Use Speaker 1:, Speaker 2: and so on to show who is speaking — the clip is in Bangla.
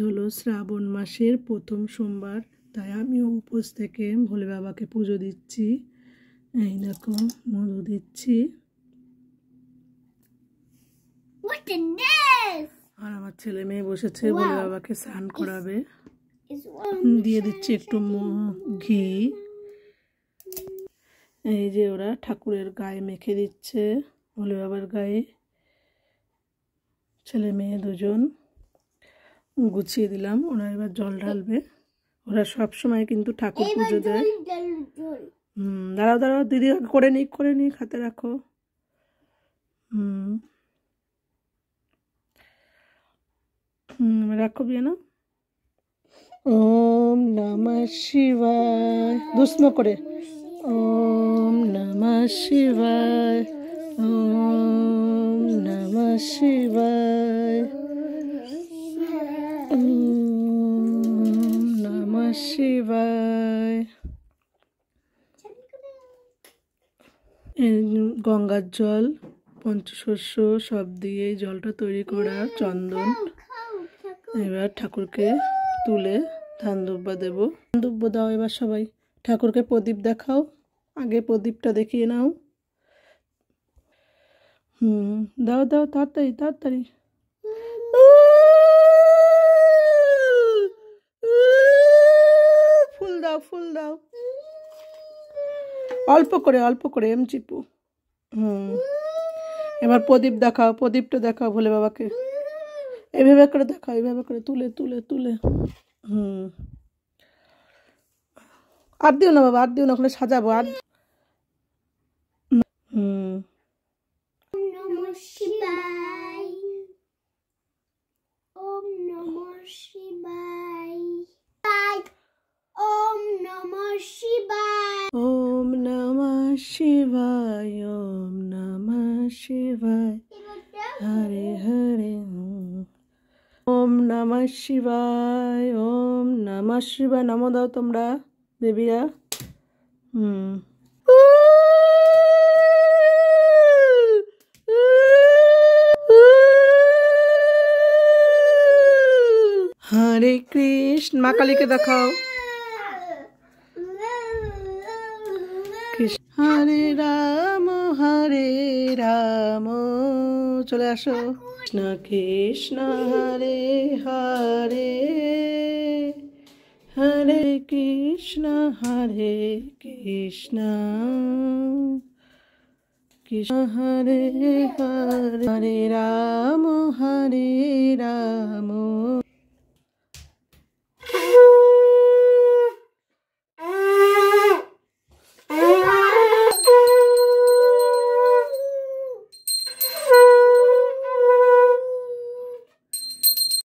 Speaker 1: হলো শ্রাবণ মাসের প্রথম সোমবার, তাই আমিও উপোস থেকে ভোলে বাবাকে পুজো দিচ্ছি। এই দেখো মধু দিচ্ছি। আর আমার ছেলে মেয়ে বসেছে ভোলে বাবাকে স্নান করাবে। দিয়ে দিচ্ছি একটু ঘি। এই যে ওরা ঠাকুরের গায়ে মেখে দিচ্ছে, ভোলে বাবার গায়ে। ছেলে মেয়ে দুজন গুছিয়ে দিলাম, ওরা এবার জল ঢালবে। ওরা সব সময় কিন্তু ঠাকুর পুজো দেয়। দাঁড়াও দাঁড়াও দিদি করে নি খাতে রাখো। রাখো বিয়ে না। ওম নমঃ শিবায়, দুষ্ম করে। ওম নমঃ শিবায়, ওম নমঃ শিবায়, ওম নমঃ শিবায়। গঙ্গার জল, পঞ্চশস্য সব দিয়ে জলটা তৈরি করা, চন্দন। এবার ঠাকুরকে তুলে ধান দুব্বা দেবো। দুব্ব দাও এবার সবাই। ঠাকুরকে প্রদীপ দেখাও, আগে প্রদীপটা দেখিয়ে নাও। দাও দাও তাড়াতাড়ি তাড়াতাড়ি। ফুল দাও ফুল দাও, অল্প করে এম চিপু। এবার প্রদীপ দেখাও, প্রদীপটা দেখাও ভোলে বাবাকে। এইভাবে করে দেখাও, এইভাবে করে তুলে তুলে তুলে। আর দিও না বাবা, আর দিও না, ওখানে সাজাবো। আর ওম নমঃ শিবায়, ওম নমঃ শিবায়, হরে হরে। ওম নমঃ শিবায়, ওম নমঃ শিবায়। নমো দাও তোমরা দেবীরা। হরে কৃষ্ণ, মা কালীকে দেখাও। হরে রাম চলে আসো। কৃষ্ণ কৃষ্ণ হরে হরে, হরে কৃষ্ণ কৃষ্ণ হরে হরে, হরে রাম